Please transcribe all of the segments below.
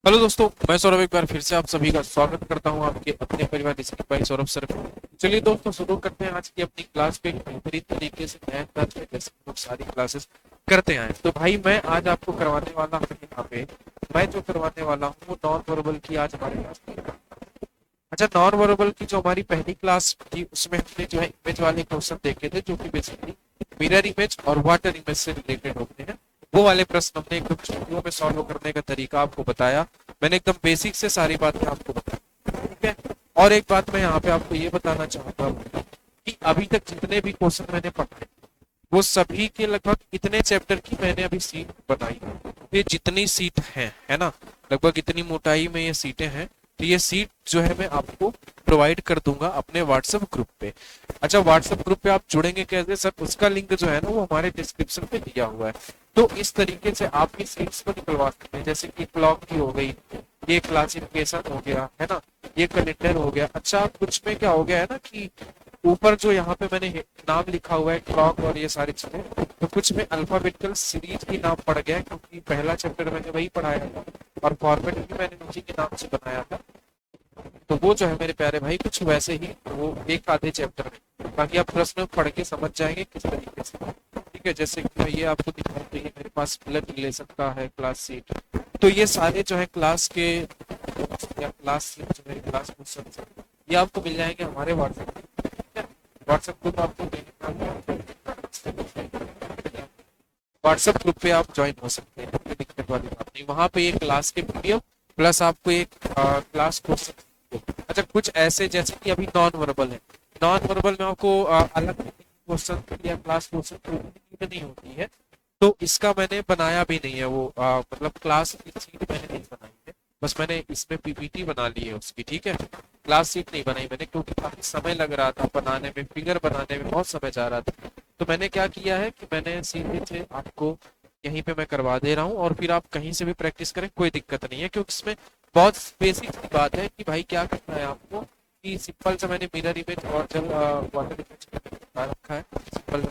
Hello दोस्तों, मैं सौरभ एक बार फिर से आप सभी का स्वागत करता हूं आपके अपने परिवार जैसे कि भाई सौरभ सर। चलिए दोस्तों, शुरू करते हैं आज की अपनी क्लास पे एक बेहतरीन तरीके से नया क्लास में, जैसे हम लोग सारी क्लासेस करते हैं। तो भाई मैं आज आपको करवाने वाला हूँ यहाँ पे, मैं जो करवाने वाला हूँ वो नॉन वर्बल की आज हमारे क्लास में। अच्छा, नॉन वर्बल की जो हमारी पहली क्लास थी उसमें हमने जो है इमेज वाले क्वेश्चन देखे थे, जो कि बेसिकली मिरर इमेज और वाटर इमेज से रिलेटेड होते हैं। वो वाले प्रश्न हमने एकदम स्टूडियो में सॉल्व करने का तरीका आपको बताया। मैंने एकदम बेसिक से सारी बातें आपको बताई, ठीक है। और एक बात मैं यहाँ पे आपको ये बताना चाहूंगा कि अभी तक जितने भी क्वेश्चन मैंने पढ़े वो सभी के लगभग इतने चैप्टर की मैंने अभी सीट बनाई है। ये जितनी सीट है ना, लगभग इतनी मोटाई में ये सीटें हैं। तो ये सीट जो है मैं आपको प्रोवाइड कर दूंगा अपने व्हाट्सएप ग्रुप पे। अच्छा, व्हाट्सएप ग्रुप पे आप जुड़ेंगे कैसे सर? उसका लिंक जो है ना वो हमारे डिस्क्रिप्शन पे दिया हुआ है। तो इस तरीके से आप ये सीट्स को निकलवा सकते हैं, जैसे कि क्लॉक की हो गई, ये क्लासिफिकेशन हो गया है ना, ये कैलेंडर हो गया। अच्छा, कुछ में क्या हो गया है ना कि ऊपर जो यहाँ पे मैंने नाम लिखा हुआ है क्लॉक और ये सारी चीजें, तो कुछ में अल्फाबेटिकल सीरीज की नाम पड़ गया है, क्योंकि पहला चैप्टर मैंने वही पढ़ाया था और फॉर्मेट भी मैंने उसी के नाम से बनाया था। तो वो जो है मेरे प्यारे भाई कुछ वैसे ही वो एक आधे चैप्टर में, बाकी आप प्रश्न पढ़ के समझ जाएंगे किस तरीके से, ठीक है। जैसे कि मैं ये आपको दिखाऊं तो ये मेरे पास ब्लड रिलेशन का है क्लास सीट। तो ये सारे जो है क्लास के या क्लास सीट जो है क्लास क्वेश्चन ये आपको मिल जाएंगे हमारे व्हाट्सएप। व्हाट्सएप ग्रुप आपको व्हाट्सएप ग्रुप पे आप ज्वाइन हो सकते हैं, कोई दिक्कत वाली बात नहीं। वहां पे एक क्लास के पीडीएफ प्लस आपको एक क्लास क्वेश्चन। अच्छा, कुछ ऐसे जैसे कि अभी नॉन वर्बल है, नॉन वर्बल में आपको अलग क्वेश्चन या क्लास क्वेश्चन नहीं होती है, तो इसका मैंने बनाया भी नहीं है। वो मतलब क्लास की सीट मैंने नहीं बनाई है, बस मैंने इसमें पीपीटी बना ली है उसकी, ठीक है। क्लास सीट नहीं बनाई मैंने, क्योंकि काफी समय लग रहा था बनाने में, फिगर बनाने में बहुत समय जा रहा था। तो मैंने क्या किया है कि मैंने सीधे से आपको यहीं पे मैं करवा दे रहा हूँ, और फिर आप कहीं से भी प्रैक्टिस करें, कोई दिक्कत नहीं है। क्योंकि इसमें बहुत बेसिक सी बात है कि भाई क्या करना है आपको, कि सिंपल से मैंने मिरर इमेज और जब वाटर इमेज बता रखा है, सिंपल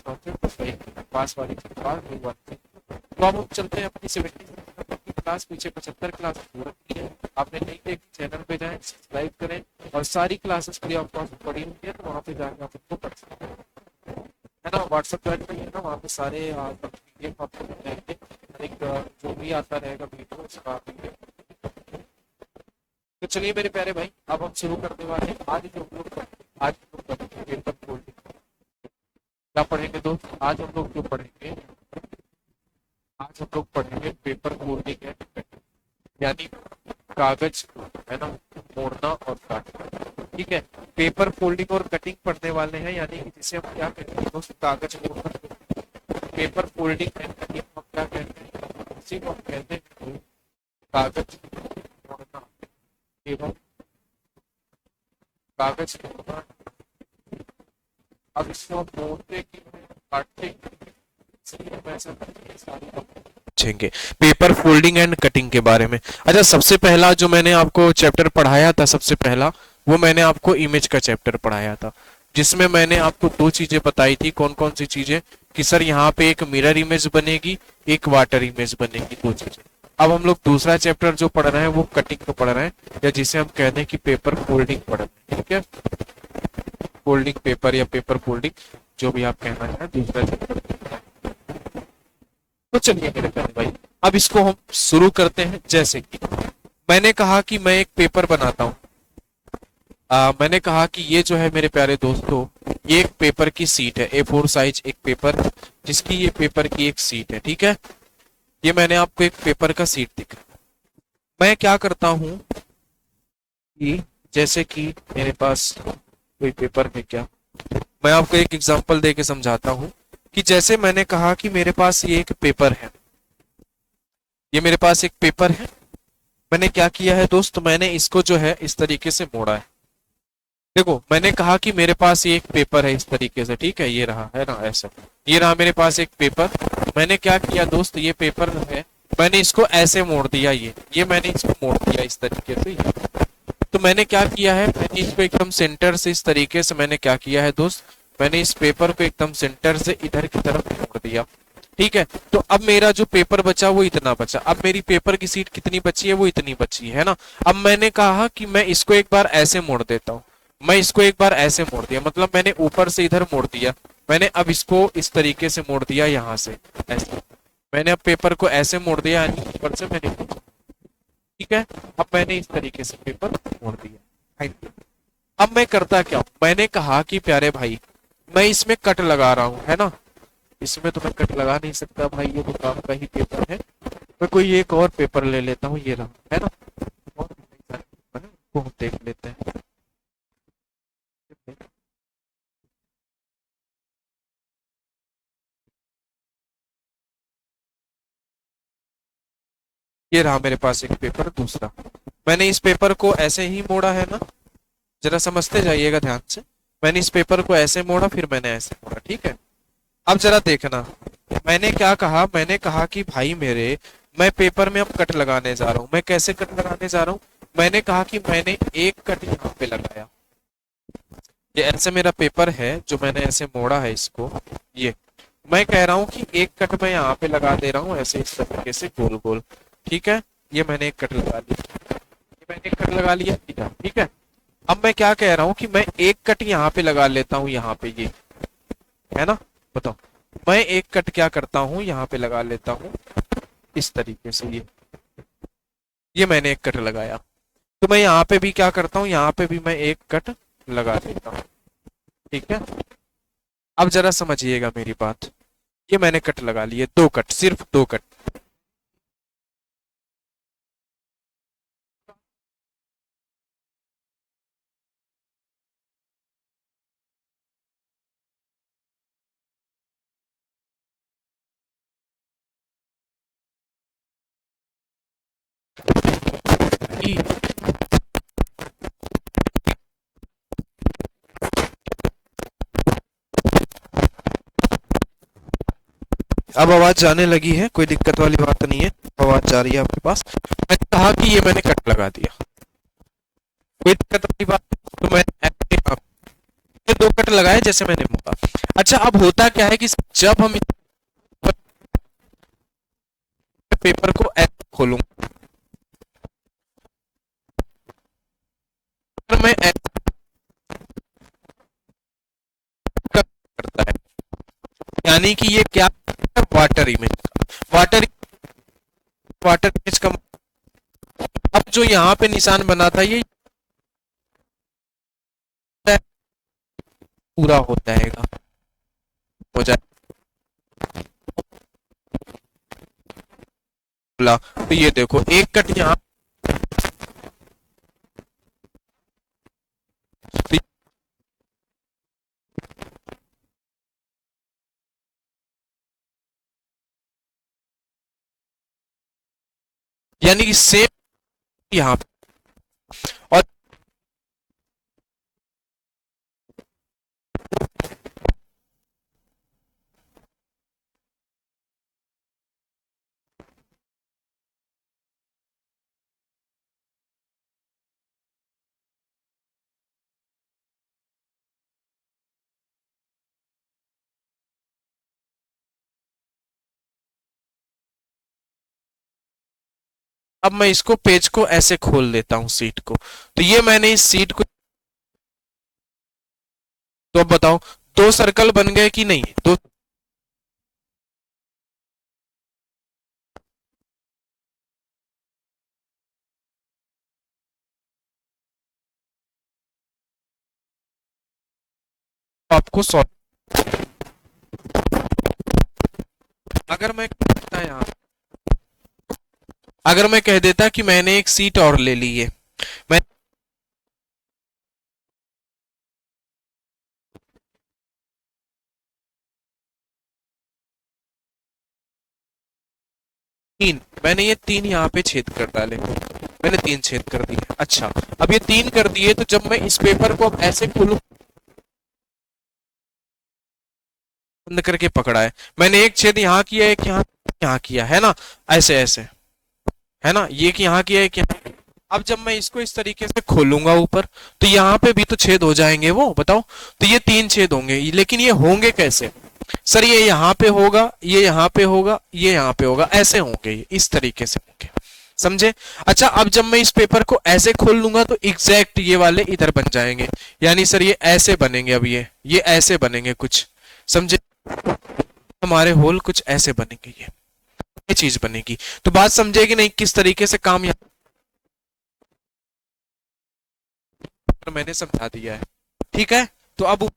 पास वाली तो अब हम चलते हैं अपनी 70 क्लास, पीछे 75 क्लास हो रखी है। आपने नहीं देखी, चैनल पे जाएं, सब्सक्राइब करें, और सारी क्लासेस फ्री ऑफ कॉस्ट पढ़ी हुई है, तो वहाँ पे जाकर आप उनको पढ़ सकते हैं, है ना। व्हाट्सएप ज्वाइन करिए ना, वहाँ पे सारे PDF आपको मिल जाएंगे, एक जो भी आता रहेगा वीडियो उसका PDF। तो चलिए मेरे प्यारे भाई, अब हम शुरू करने वाले हैं। आज जो हम लोग आज हम लोग पढ़ेंगे पेपर फोल्डिंग। क्या पढ़ेंगे दोस्त? आज हम लोग जो पढ़ेंगे, आज हम लोग पढ़ेंगे पेपर फोल्डिंग है, यानी कागज को, है ना, मोड़ना और काटना, ठीक है। पेपर फोल्डिंग और कटिंग पढ़ने वाले हैं, यानी कि जिसे हम क्या कहते हैं दोस्त, कागज मोड़ना। पेपर फोल्डिंग एंड कटिंग हम क्या कहते हैं? इसी को हम कहते हैं कागज मोड़ना एवं कागज मोड़ना। अब इसको हम मोड़ते की काटते पूछेंगे पेपर फोल्डिंग एंड कटिंग के बारे में। अच्छा, सबसे पहला जो मैंने आपको चैप्टर पढ़ाया था, सबसे पहला वो मैंने आपको इमेज का चैप्टर पढ़ाया था, जिसमें मैंने आपको दो चीजें बताई थी। कौन कौन सी चीजें? कि सर यहाँ पे एक मिरर इमेज बनेगी, एक वाटर इमेज बनेगी, दो चीजें। अब हम लोग दूसरा चैप्टर जो पढ़ रहे हैं वो कटिंग को पढ़ रहे हैं, या जिसे हम कहते हैं कि पेपर फोल्डिंग पढ़ रहे हैं, ठीक है। फोल्डिंग पेपर या पेपर फोल्डिंग, जो भी आप कहना चाहें, दूसरा चैप्टर। तो चलिए मेरे प्यारे भाई, अब इसको हम शुरू करते हैं। जैसे कि मैंने कहा कि मैं एक पेपर बनाता हूँ, मैंने कहा कि ये जो है मेरे प्यारे दोस्तों, ये एक पेपर की सीट है, A4 साइज एक पेपर, जिसकी ये पेपर की एक सीट है, ठीक है। ये मैंने आपको एक पेपर का सीट दिखा। मैं क्या करता हूँ कि जैसे कि मेरे पास कोई पेपर है क्या, मैं आपको एक एग्जांपल दे के समझाता हूँ। कि जैसे मैंने कहा कि मेरे पास ये एक पेपर है, ये मेरे पास एक पेपर है। मैंने क्या किया है दोस्त, मैंने इसको जो है इस तरीके से मोड़ा है। देखो, मैंने कहा कि मेरे पास ये एक पेपर है इस तरीके से, ठीक है, ये रहा, है ना, ऐसा। ये रहा मेरे पास एक पेपर। मैंने क्या किया दोस्त, ये पेपर है, मैंने इसको ऐसे मोड़ दिया, ये मैंने इसको मोड़ दिया इस तरीके से। तो मैंने क्या किया है, मैंने इसको एकदम सेंटर से इस तरीके से मैंने क्या किया है दोस्त, मैंने इस पेपर को एकदम सेंटर से इधर की तरफ मोड़ दिया। ठीक है। तो अब मेरा जो पेपर बचा वो इतना बचा, अब मेरी पेपर की सीट कितनी बची है, वो इतनी बची है ना। अब मैंने कहा कि मैं इसको एक बार ऐसे मोड़ देता हूँ, मैं इसको एक बार ऐसे मोड़ दिया, मतलब मैंने ऊपर से इधर मोड़ दिया, मैंने अब इसको इस तरीके से मोड़ दिया, यहां से ऐसे मैंने अब पेपर को ऐसे मोड़ दिया, यानी ऊपर से मैंने, ठीक है। अब मैंने इस तरीके से पेपर मोड़ दिया। अब मैं करता क्या हूं, मैंने कहा कि प्यारे भाई मैं इसमें कट लगा रहा हूं, है ना, इसमें तो मैं कट लगा नहीं सकता भाई, ये तो काम का ही पेपर है। मैं कोई एक और पेपर ले लेता हूँ, ये रहा, है ना, और भी कई सारे पेपर हैं, उनको हम देख लेते हैं। ये रहा मेरे पास एक पेपर दूसरा, मैंने इस पेपर को ऐसे ही मोड़ा है ना, जरा समझते जाइएगा ध्यान से। मैंने इस पेपर को ऐसे मोड़ा, फिर मैंने ऐसे मोड़ा, ठीक है। अब जरा देखना, मैंने क्या कहा, मैंने कहा कि भाई मेरे, मैं पेपर में अब कट लगाने जा रहा हूं। मैं कैसे कट लगाने जा रहा हूं, मैंने कहा कि मैंने एक कट यहाँ पे लगाया, ये ऐसे मेरा पेपर है जो मैंने ऐसे मोड़ा है इसको, ये मैं कह रहा हूं कि एक कट मैं यहाँ पे लगा दे रहा हूँ, ऐसे इस तरीके से गोल गोल, ठीक है। ये मैंने एक कट लगा लिया, ये मैंने एक कट लगा लिया इधर, ठीक है। अब मैं क्या कह रहा हूँ कि मैं एक कट यहाँ पे लगा लेता हूँ, यहाँ पे ये, है ना, बताओ, मैं एक कट क्या करता हूँ, यहाँ पे लगा लेता हूँ इस तरीके से, ये मैंने एक कट लगाया। तो मैं यहाँ पे भी क्या करता हूँ, यहाँ पे भी मैं एक कट लगा देता हूँ, ठीक है। अब जरा समझिएगा मेरी बात, ये मैंने कट लगा लिए, दो कट, सिर्फ दो कट। ई, अब आवाज जाने लगी है, कोई दिक्कत वाली बात नहीं है, आवाज जा रही है आपके पास। मैंने कहा कि ये मैंने कट लगा दिया, कोई दिक्कत वाली बात नहीं, तो मैंने ये दो कट लगाए जैसे मैंने बोला। अच्छा, अब होता क्या है कि जब हम इस पेपर को ऐसे खोलूंगा, तो मैं ऐसे करता है, यानी कि ये क्या है, water image, water water image का, अब जो यहाँ पे निशान बना था ये पूरा हो जाएगा, हो जाएगा। तो ये देखो एक कट यहाँ, तो यानी कि सेम यहाँ पे, और अब मैं इसको पेज को ऐसे खोल देता हूँ सीट को, तो ये मैंने इस सीट को, तो अब बताओ दो सर्कल बन गए कि नहीं, दो, आपको सॉल्व, अगर मैं कहता यहाँ, अगर मैं कह देता कि मैंने एक सीट और ले ली है, मैं तीन, मैंने ये तीन यहाँ पे छेद कर डाले, मैंने तीन छेद कर दिए। अच्छा, अब ये तीन कर दिए, तो जब मैं इस पेपर को अब ऐसे खोलूं, बंद करके पकड़ा है, मैंने एक छेद यहाँ किया, एक यहाँ किया, है ना, ऐसे ऐसे, है ना, ये कि यहाँ किया, एक यहाँ। अब जब मैं इसको इस तरीके से खोलूंगा ऊपर, तो यहाँ पे भी तो छेद हो जाएंगे वो, बताओ, तो ये तीन छेद होंगे, लेकिन ये होंगे कैसे, सर ये यहाँ पे होगा, ये यहाँ पे होगा, ये यहाँ पे होगा, ऐसे होंगे, ये इस तरीके से होंगे, समझे। अच्छा अब जब मैं इस पेपर को ऐसे खोल लूंगा तो एग्जैक्ट ये वाले इधर बन जाएंगे, यानी सर ये ऐसे बनेंगे, अब ये ऐसे बनेंगे कुछ, समझे। हमारे होल कुछ ऐसे बनेंगे, ये चीज बनेगी। तो बात समझेगी नहीं किस तरीके से काम यहाँ पर मैंने समझा दिया है, ठीक है। तो अब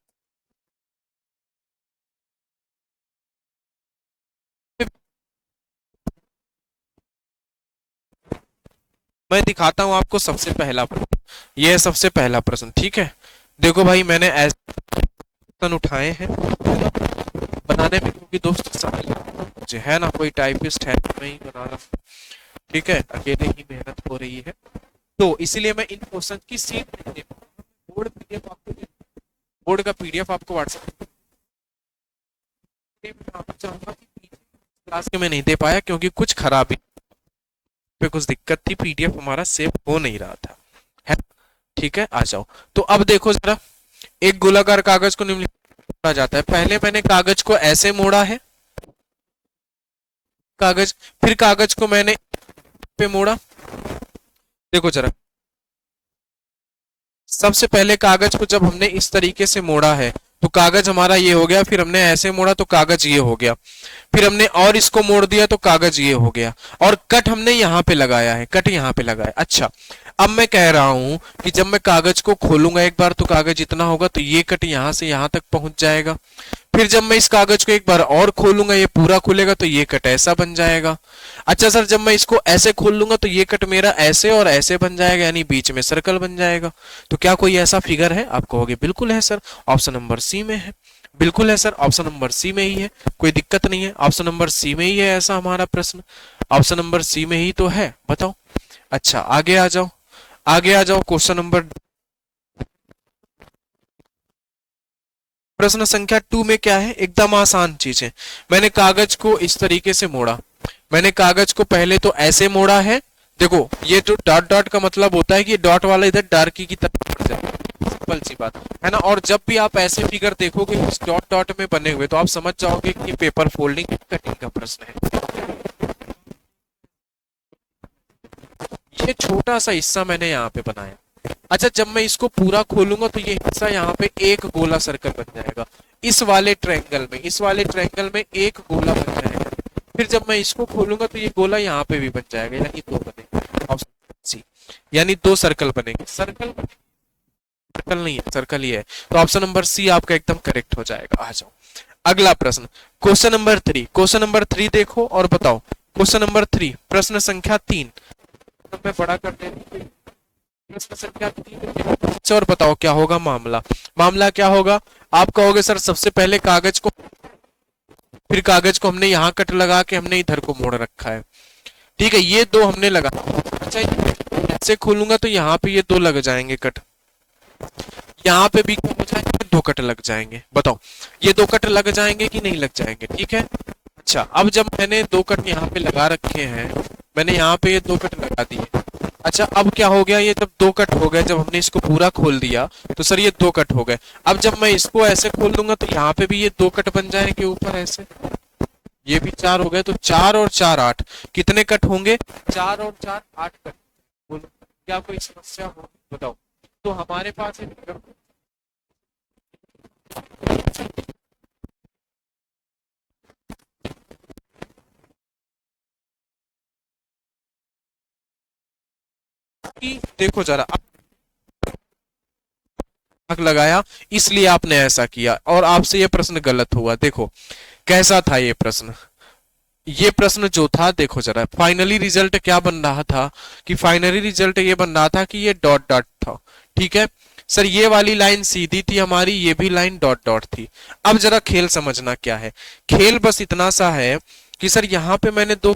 मैं दिखाता हूं आपको सबसे पहला प्रश्न, ये है सबसे पहला प्रश्न, ठीक है। देखो भाई मैंने ऐसे प्रश्न उठाए हैं बनाने में, क्योंकि दोस्त समय लगता है मुझे, है ना, कोई टाइपिस्ट है तो मैं ही बना रहा हूं, ठीक है, अकेले ही मेहनत हो रही है, तो इसीलिए मैं इन क्वेश्चन की सीट नहीं दे पाऊंगा। बोर्ड पीडीएफ आपको, बोर्ड का पीडीएफ आपको व्हाट्सएप चाहूंगा कि क्लास के में नहीं दे पाया क्योंकि कुछ खराबी पे कुछ दिक्कत थी, पीडीएफ हमारा सेव हो नहीं रहा था, है, ठीक है। आ जाओ, तो अब देखो जरा, एक गोलाकार कागज को निम्नलिखित मोड़ा जाता है। पहले मैंने कागज को ऐसे मोड़ा है, कागज, फिर कागज को मैंने पे मोड़ा, देखो जरा, सबसे पहले कागज को जब हमने इस तरीके से मोड़ा है तो कागज हमारा ये हो गया, फिर हमने ऐसे मोड़ा तो कागज ये हो गया, फिर हमने और इसको मोड़ दिया तो कागज ये हो गया, और कट हमने यहाँ पे लगाया है, कट यहाँ पे लगाया। अच्छा अब मैं कह रहा हूं कि जब मैं कागज को खोलूंगा एक बार तो कागज इतना होगा, तो ये कट यहां से यहां तक पहुंच जाएगा, फिर जब मैं इस कागज को एक बार और खोलूंगा ये पूरा खुलेगा तो ये कट ऐसा बन जाएगा। अच्छा सर जब मैं इसको ऐसे खोल लूंगा तो ये कट मेरा ऐसे और ऐसे बन जाएगा, यानी बीच में सर्कल बन जाएगा। तो क्या कोई ऐसा फिगर है? आप कहोगे बिल्कुल है सर, ऑप्शन नंबर सी में है। बिल्कुल है सर, ऑप्शन नंबर सी में ही है, कोई दिक्कत नहीं है, ऑप्शन नंबर सी में ही है ऐसा हमारा प्रश्न, ऑप्शन नंबर सी में ही तो है, बताओ। अच्छा आगे आ जाओ, आगे आ जाओ, क्वेश्चन नंबर, प्रश्न संख्या 2 में क्या है, एकदम आसान चीज है। मैंने कागज को इस तरीके से मोड़ा, मैंने कागज को पहले तो ऐसे मोड़ा है, देखो ये जो डॉट डॉट का मतलब होता है कि ये डॉट वाला इधर डार्की की तरफ बढ़ जाए, सिंपल सी बात है ना। और जब भी आप ऐसे फिगर देखोगे इस डॉट डॉट में बने हुए तो आप समझ जाओगे कि पेपर फोल्डिंग कटिंग का प्रश्न है। ये छोटा सा हिस्सा मैंने यहाँ पे बनाया। अच्छा जब मैं इसको पूरा खोलूंगा तो ये हिस्सा यहाँ पे एक गोला सर्कल बन जाएगा, इस वाले ट्रायंगल में, इस वाले ट्रायंगल में एक गोला बन जाएगा। फिर जब मैं इसको खोलूंगा तो ये गोला यहाँ पे भी बन जाएगा, यानी दो बनेंगे, ऑप्शन सी, यानी दो सर्कल बनेंगे। सर्कल, सर्कल नहीं है, सर्कल ही है, तो ऑप्शन नंबर सी आपका एकदम करेक्ट हो जाएगा। आ जाओ अगला प्रश्न, क्वेश्चन नंबर 3, क्वेश्चन नंबर 3 देखो और बताओ। क्वेश्चन नंबर 3 प्रश्न संख्या 3, मैं बड़ा कर देता हूं, प्रश्न संख्या 3 और बताओ क्या होगा मामला। मामला क्या होगा, आप कहोगे सर सबसे पहले कागज को, फिर कागज को हमने यहाँ कट लगा के हमने इधर को मोड़ रखा है, ठीक है, ये दो हमने लगा। अच्छा ऐसे खोलूंगा तो यहाँ पे ये दो लग जाएंगे कट, यहाँ पे भी क्या हो जाएंगे, दो कट लग जाएंगे, बताओ ये दो कट लग जाएंगे कि नहीं लग जाएंगे, ठीक है। अच्छा अब जब मैंने दो कट यहाँ पे लगा रखे हैं, मैंने यहाँ पे ये दो कट लगा दिए। अच्छा अब क्या हो गया, ये जब दो कट हो गए, जब हमने इसको पूरा खोल दिया तो सर ये दो कट हो गए। अब जब मैं इसको ऐसे खोल दूंगा तो यहाँ पे भी ये दो कट बन जाएंगे ऊपर ऐसे, ये भी चार हो गए, तो 4 और 4 8, कितने कट होंगे, 4 और 4 8 कट। बोलो क्या कोई समस्या हो, बताओ। तो हमारे पास एक देखो जरा, आग लगाया इसलिए आपने ऐसा किया और आपसे ये प्रश्न गलत हुआ। देखो कैसा था ये प्रश्न, ये प्रश्न जो था, देखो जरा फाइनली रिजल्ट क्या बन रहा था, कि फाइनली रिजल्ट ये बन रहा था कि ये डॉट डॉट था, ठीक है सर, ये वाली लाइन सीधी थी हमारी, ये भी लाइन डॉट डॉट थी। अब जरा खेल समझना क्या है, खेल बस इतना सा है कि सर यहाँ पे मैंने दो,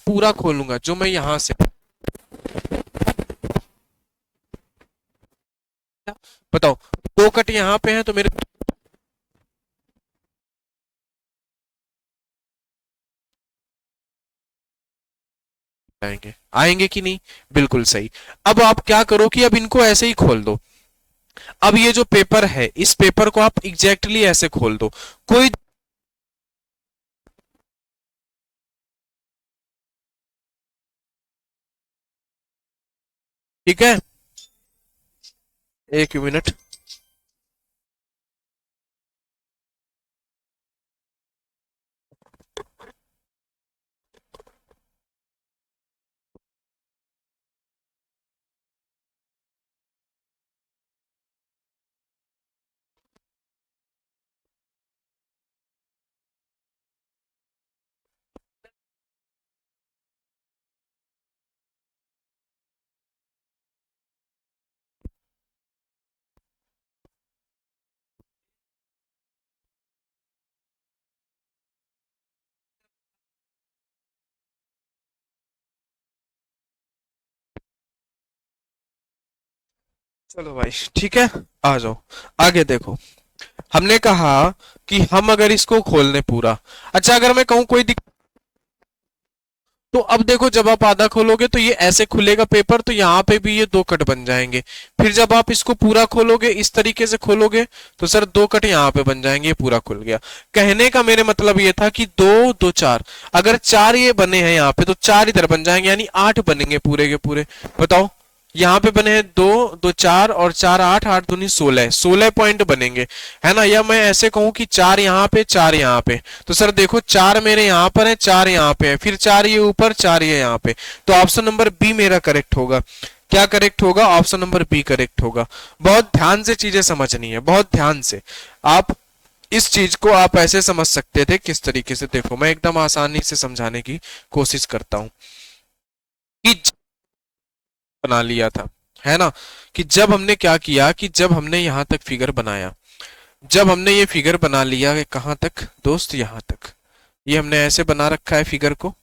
पूरा खोलूंगा जो मैं यहां से, बताओ दो कट यहाँ पे हैं तो मेरे आएंगे, आएंगे कि नहीं? बिल्कुल सही। अब आप क्या करो कि अब इनको ऐसे ही खोल दो। अब ये जो पेपर है, इस पेपर को आप एग्जैक्टली ऐसे खोल दो, कोई, ठीक है, एक मिनट। चलो भाई, ठीक है, आ जाओ, आगे देखो। हमने कहा कि हम अगर इसको खोल दें पूरा, अच्छा अगर मैं कहूं कोई तो अब देखो, जब आप आधा खोलोगे तो ये ऐसे खुलेगा पेपर, तो यहाँ पे भी ये दो कट बन जाएंगे। फिर जब आप इसको पूरा खोलोगे, इस तरीके से खोलोगे, तो सर दो कट यहाँ पे बन जाएंगे, ये पूरा खुल गया। कहने का मेरे मतलब ये था कि दो दो चार, अगर चार ये बने हैं यहाँ पे, तो चार इधर बन जाएंगे, यानी आठ बनेंगे पूरे के पूरे। बताओ, यहाँ पे बने हैं दो, दो चार, और चार आठ, आठ दूनी 16, 16 पॉइंट बनेंगे, है ना? या मैं ऐसे कहूं कि चार यहाँ पे, चार यहाँ पे, तो सर देखो चार मेरे यहाँ पर है, चार यहाँ पे है, फिर चार ये ऊपर, चार ये यहाँ पे, तो ऑप्शन नंबर बी मेरा करेक्ट होगा। क्या करेक्ट होगा? ऑप्शन नंबर बी करेक्ट होगा। बहुत ध्यान से चीजें समझनी है, बहुत ध्यान से। आप इस चीज को आप ऐसे समझ सकते थे, किस तरीके से, देखो मैं एकदम आसानी से समझाने की कोशिश करता हूं कि बना लिया था, है ना? कि जब हमने क्या किया कि जब हमने यहां तक फिगर बनाया, जब हमने ये फिगर बना लिया, कहां तक दोस्त? यहां तक। ये हमने ऐसे बना रखा है फिगर को,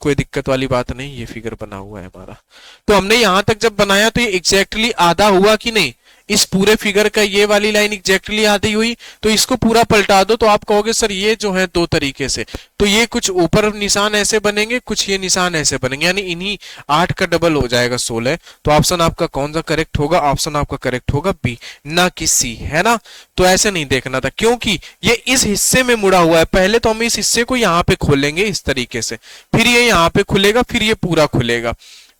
कोई दिक्कत वाली बात नहीं, ये फिगर बना हुआ है हमारा। तो हमने यहां तक जब बनाया, तो ये एग्जैक्टली आधा हुआ कि नहीं? इस पूरे फिगर का ये वाली लाइन एग्जैक्टली आधी हुई, तो इसको पूरा पलटा दो, तो आप कहोगे सर ये जो है दो तरीके से, तो ये कुछ ऊपर निशान ऐसे बनेंगे, कुछ ये निशान ऐसे बनेंगे, यानी इन्हीं आठ का डबल हो जाएगा 16। तो ऑप्शन आपका कौन सा करेक्ट होगा? ऑप्शन आपका करेक्ट होगा बी, ना कि सी, है ना? तो ऐसे नहीं देखना था, क्योंकि ये इस हिस्से में मुड़ा हुआ है। पहले तो हम इस हिस्से को यहाँ पे खोलेंगे इस तरीके से, फिर ये यहाँ पे खुलेगा, फिर ये पूरा खुलेगा,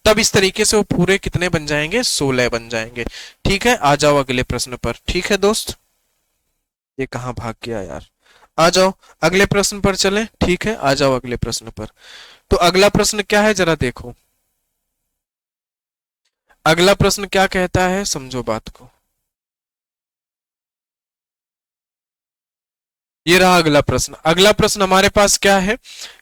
तब इस तरीके से वो पूरे कितने बन जाएंगे? 16 बन जाएंगे। ठीक है, आ जाओ अगले प्रश्न पर। ठीक है दोस्त, ये कहाँ भाग गया यार? आ जाओ अगले प्रश्न पर चलें। ठीक है, आ जाओ अगले प्रश्न पर। तो अगला प्रश्न क्या है, जरा देखो। अगला प्रश्न क्या कहता है, समझो बात को। ये रहा अगला प्रश्न। अगला प्रश्न हमारे पास क्या है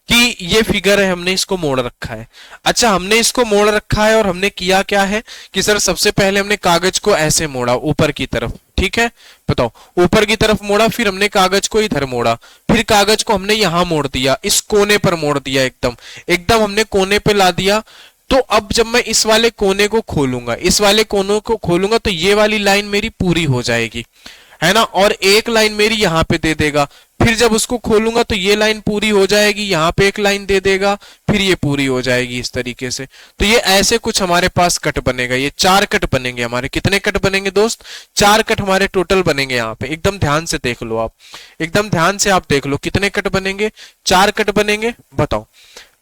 कि ये फिगर है, हमने इसको मोड़ रखा है। अच्छा, हमने इसको मोड़ रखा है और हमने किया क्या है कि सर सबसे पहले हमने कागज को ऐसे मोड़ा ऊपर की तरफ, ठीक है? बताओ, ऊपर की तरफ मोड़ा, फिर हमने कागज को इधर मोड़ा, फिर कागज को हमने यहां मोड़ दिया, इस कोने पर मोड़ दिया, एकदम एकदम हमने कोने पे ला दिया। तो अब जब मैं इस वाले कोने को खोलूंगा, इस वाले कोने को खोलूंगा, तो ये वाली लाइन मेरी पूरी हो जाएगी, है ना? और एक लाइन मेरी यहाँ पे दे देगा। फिर जब उसको खोलूंगा तो ये लाइन पूरी हो जाएगी, यहाँ पे एक लाइन दे देगा, फिर ये पूरी हो जाएगी इस तरीके से। तो ये ऐसे कुछ हमारे पास कट बनेगा, ये चार कट बनेंगे हमारे। कितने कट बनेंगे दोस्त? चार कट हमारे टोटल बनेंगे यहाँ पे। एकदम ध्यान से देख लो आप, एकदम ध्यान से आप देख लो, कितने कट बनेंगे? चार कट बनेंगे। बताओ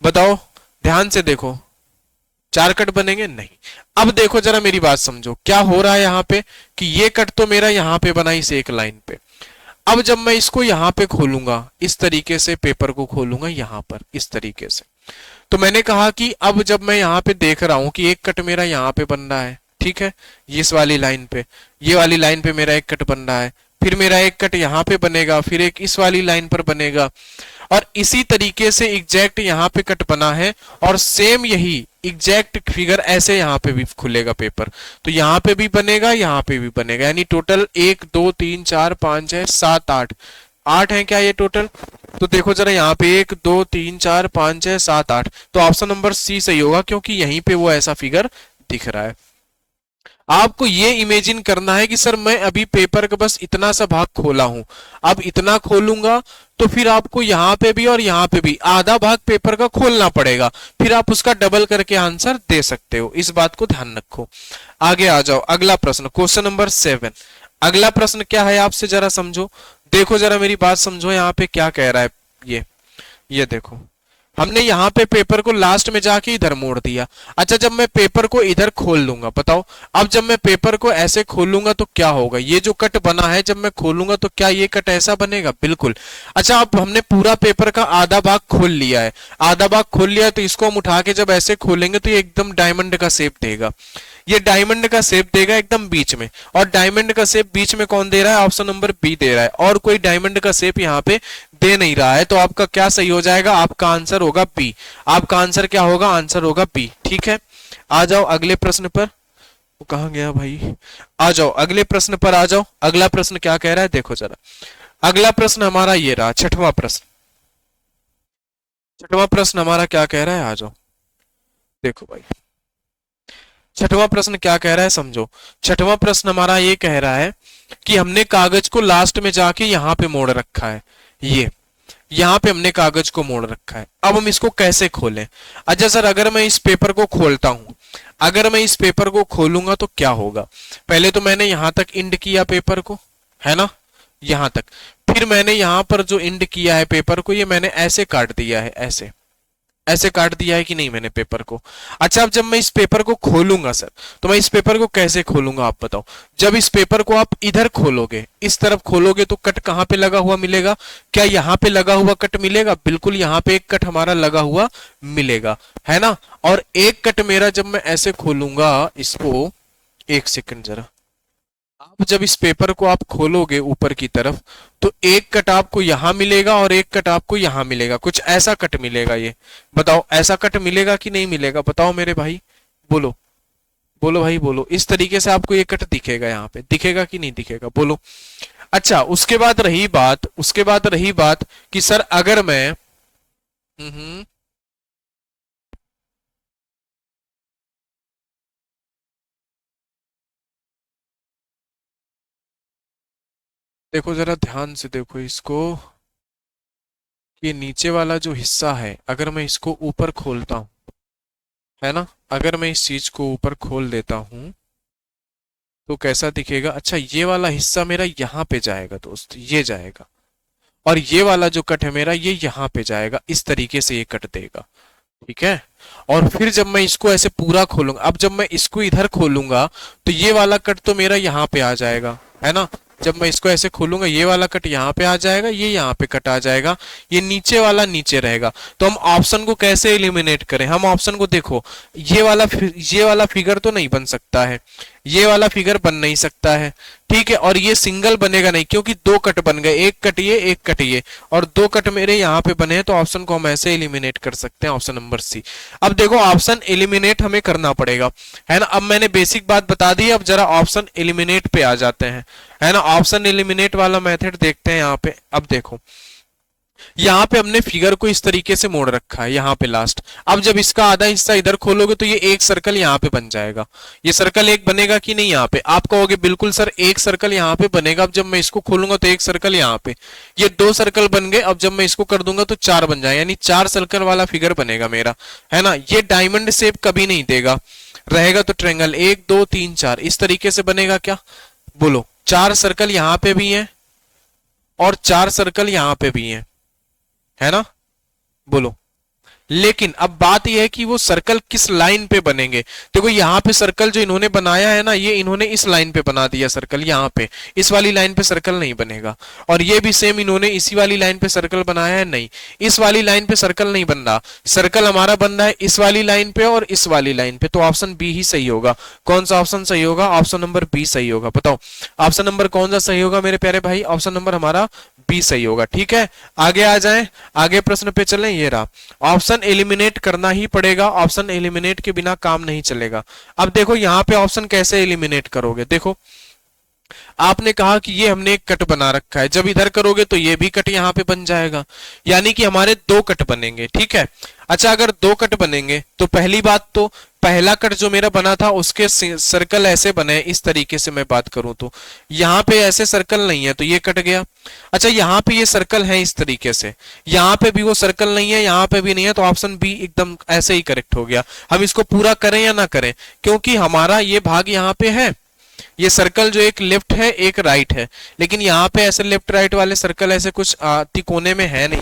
बताओ, ध्यान से देखो, चार कट बनेंगे? नहीं। अब देखो जरा मेरी बात समझो, क्या हो रहा है यहाँ पे कि ये कट तो मेरा यहाँ पे बना इस एक लाइन पे। अब जब मैं इसको यहाँ पे खोलूंगा, इस तरीके से पेपर को खोलूंगा यहाँ पर इस तरीके से, तो मैंने कहा कि अब जब मैं यहाँ पे देख रहा हूं कि एक कट मेरा यहाँ पे बन रहा है, ठीक है, इस वाली लाइन पे, ये वाली लाइन पे मेरा एक कट बन रहा है, फिर मेरा एक कट यहाँ पे बनेगा, फिर एक इस वाली लाइन पर बनेगा, और इसी तरीके से एग्जैक्ट यहाँ पे कट बना है, और सेम यही एग्जैक्ट फिगर ऐसे यहाँ पे भी खुलेगा पेपर, तो यहाँ पे भी बनेगा, यहाँ पे भी बनेगा, यानी टोटल एक दो तीन चार पांच छह सात आठ, आठ है क्या ये टोटल? तो देखो जरा यहाँ पे एक दो तीन चार पांच छह सात आठ, तो ऑप्शन नंबर सी सही होगा, क्योंकि यहीं पे वो ऐसा फिगर दिख रहा है। आपको ये इमेजिन करना है कि सर मैं अभी पेपर का बस इतना सा भाग खोला हूं, अब इतना खोलूंगा तो फिर आपको यहां पे भी और यहां पे भी आधा भाग पेपर का खोलना पड़ेगा, फिर आप उसका डबल करके आंसर दे सकते हो। इस बात को ध्यान रखो। आगे आ जाओ, अगला प्रश्न, क्वेश्चन नंबर 7। अगला प्रश्न क्या है आपसे जरा समझो, देखो जरा मेरी बात समझो, यहाँ पे क्या कह रहा है ये देखो, हमने यहाँ पे पेपर को लास्ट में जाके इधर मोड़ दिया। अच्छा, जब मैं पेपर को इधर खोल लूंगा, बताओ अब जब मैं पेपर को ऐसे खोलूंगा तो क्या होगा, ये जो कट बना है जब मैं खोलूंगा तो क्या ये कट ऐसा बनेगा? बिल्कुल। अच्छा, अब हमने पूरा पेपर का आधा भाग खोल लिया है, आधा भाग खोल लिया है, तो इसको हम उठा के जब ऐसे खोलेंगे तो ये एकदम डायमंड का शेप देगा, ये डायमंड का शेप देगा एकदम बीच में। और डायमंड का शेप बीच में कौन दे रहा है? ऑप्शन नंबर बी दे रहा है, और कोई डायमंड का शेप यहाँ पे दे नहीं रहा है, तो आपका क्या सही हो जाएगा? आपका आंसर होगा बी। आपका आंसर क्या होगा? आंसर होगा बी। ठीक है, आ जाओ अगले प्रश्न पर। वो कहाँ गया भाई? आ जाओ अगले प्रश्न पर, आ जाओ। अगला प्रश्न क्या कह रहा है देखो जरा। अगला प्रश्न हमारा ये रहा, छठवां प्रश्न। छठवां प्रश्न हमारा क्या कह रहा है? आ जाओ देखो भाई, छठवां प्रश्न क्या कह रहा है समझो। छठवां प्रश्न हमारा ये कह रहा है कि हमने कागज को लास्ट में जाके यहां पे मोड़ रखा है, ये यहां पे हमने कागज को मोड़ रखा है। अब हम इसको कैसे खोलें? अच्छा सर, अगर मैं इस पेपर को खोलता हूं, अगर मैं इस पेपर को खोलूंगा तो क्या होगा? पहले तो मैंने यहां तक इंड किया पेपर को, है ना, यहां तक, फिर मैंने यहां पर जो इंड किया है पेपर को, ये मैंने ऐसे काट दिया है, ऐसे ऐसे काट दिया है कि नहीं मैंने पेपर को। अच्छा, अब जब मैं इस पेपर को खोलूंगा सर, तो मैं इस पेपर को कैसे खोलूंगा आप बताओ। जब इस पेपर को आप इधर खोलोगे, इस तरफ खोलोगे, तो कट कहां पे लगा हुआ मिलेगा? क्या यहां पे लगा हुआ कट मिलेगा? बिल्कुल, यहां पे एक कट हमारा लगा हुआ मिलेगा, है ना। और एक कट मेरा जब मैं ऐसे खोलूंगा इसको, एक सेकंड जरा, आप जब इस पेपर को आप खोलोगे ऊपर की तरफ, तो एक कट आपको यहां मिलेगा और एक कट आपको यहां मिलेगा, कुछ ऐसा कट मिलेगा। ये बताओ, ऐसा कट मिलेगा कि नहीं मिलेगा? बताओ मेरे भाई, बोलो बोलो भाई बोलो। इस तरीके से आपको ये कट दिखेगा, यहाँ पे दिखेगा कि नहीं दिखेगा? बोलो। अच्छा, उसके बाद रही बात, उसके बाद रही बात कि सर अगर मैं देखो जरा ध्यान से देखो इसको, ये नीचे वाला जो हिस्सा है, अगर मैं इसको ऊपर खोलता हूं, है ना, अगर मैं इस चीज को ऊपर खोल देता हूं तो कैसा दिखेगा? अच्छा, ये वाला हिस्सा मेरा यहाँ पे जाएगा दोस्त, ये जाएगा, और ये वाला जो कट है मेरा, ये यहाँ पे जाएगा, इस तरीके से ये कट देगा। ठीक है, और फिर जब मैं इसको ऐसे पूरा खोलूंगा, अब जब मैं इसको इधर खोलूंगा तो ये वाला कट तो मेरा यहाँ पे आ जाएगा, है ना। जब मैं इसको ऐसे खोलूंगा, ये वाला कट यहाँ पे आ जाएगा, ये यहाँ पे कट आ जाएगा, ये नीचे वाला नीचे रहेगा। तो हम ऑप्शन को कैसे एलिमिनेट करें? हम ऑप्शन को देखो, ये वाला फिगर तो नहीं बन सकता है, ये वाला फिगर बन नहीं सकता है, ठीक है, और ये सिंगल बनेगा नहीं, क्योंकि दो कट बन गए, एक कट ये, एक कट ये, और दो कट मेरे यहाँ पे बने हैं, तो ऑप्शन को हम ऐसे एलिमिनेट कर सकते हैं, ऑप्शन नंबर सी। अब देखो, ऑप्शन एलिमिनेट हमें करना पड़ेगा, है ना। अब मैंने बेसिक बात बता दी, अब जरा ऑप्शन एलिमिनेट पे आ जाते हैं, है ना। ऑप्शन एलिमिनेट वाला मेथड देखते हैं यहाँ पे। अब देखो, यहाँ पे हमने फिगर को इस तरीके से मोड़ रखा है, यहाँ पे लास्ट। अब जब इसका आधा हिस्सा इधर खोलोगे तो ये एक सर्कल यहाँ पे बन जाएगा, ये सर्कल एक बनेगा कि नहीं? यहाँ पे आप कहोगे बिल्कुल सर, एक सर्कल यहाँ पे बनेगा। अब जब मैं इसको खोलूंगा तो एक सर्कल यहाँ पे, ये दो सर्कल बन गए। अब जब मैं इसको कर दूंगा तो चार बन जाए, यानी चार सर्कल वाला फिगर बनेगा मेरा, है ना। ये डायमंड शेप कभी नहीं देगा, रहेगा तो ट्रायंगल, 1 2 3 4 इस तरीके से बनेगा। क्या बोलो? चार सर्कल यहाँ पे भी हैं और चार सर्कल यहाँ पे भी हैं, है ना, बोलो। लेकिन अब बात यह है कि वो सर्कल किस लाइन पे बनेंगे। देखो, यहाँ पे सर्कल जो इन्होंने बनाया है ना, ये इन्होंने इस लाइन पे बना दिया सर्कल, यहाँ पे इस वाली लाइन पे सर्कल नहीं बनेगा। और ये भी सेम, इन्होंने इसी वाली लाइन पे सर्कल बनाया है, नहीं, इस वाली लाइन पे सर्कल नहीं बन रहा। सर्कल हमारा बन रहा है इस वाली लाइन पे और इस वाली लाइन पे, तो ऑप्शन बी ही सही होगा। कौन सा ऑप्शन सही होगा? ऑप्शन नंबर बी सही होगा। बताओ ऑप्शन नंबर कौन सा सही होगा मेरे प्यारे भाई? ऑप्शन नंबर हमारा बी सही होगा। ठीक है, आगे आ जाए, आगे प्रश्न पे चलें। ये रहा, ऑप्शन एलिमिनेट करना ही पड़ेगा, ऑप्शन एलिमिनेट के बिना काम नहीं चलेगा। अब देखो यहाँ पे ऑप्शन कैसे एलिमिनेट करोगे। देखो, आपने कहा कि ये हमने एक कट बना रखा है, जब इधर करोगे तो ये भी कट यहाँ पे बन जाएगा, यानी कि हमारे दो कट बनेंगे, ठीक है। अच्छा, अगर दो कट बनेंगे तो पहली बात तो पहला कट जो मेरा बना था उसके सर्कल ऐसे बने, इस तरीके से मैं बात करूं तो यहाँ पे ऐसे सर्कल नहीं है तो ये कट गया। अच्छा, यहाँ पे ये सर्कल है इस तरीके से, यहाँ पे भी वो सर्कल नहीं है, यहाँ पे भी नहीं है, तो ऑप्शन बी एकदम ऐसे ही करेक्ट हो गया। हम इसको पूरा करें या ना करें, क्योंकि हमारा ये भाग यहाँ पे है, ये सर्कल जो एक लेफ्ट है एक राइट है, लेकिन यहाँ पे ऐसे लेफ्ट राइट वाले सर्कल ऐसे कुछ तिकोने में है नहीं,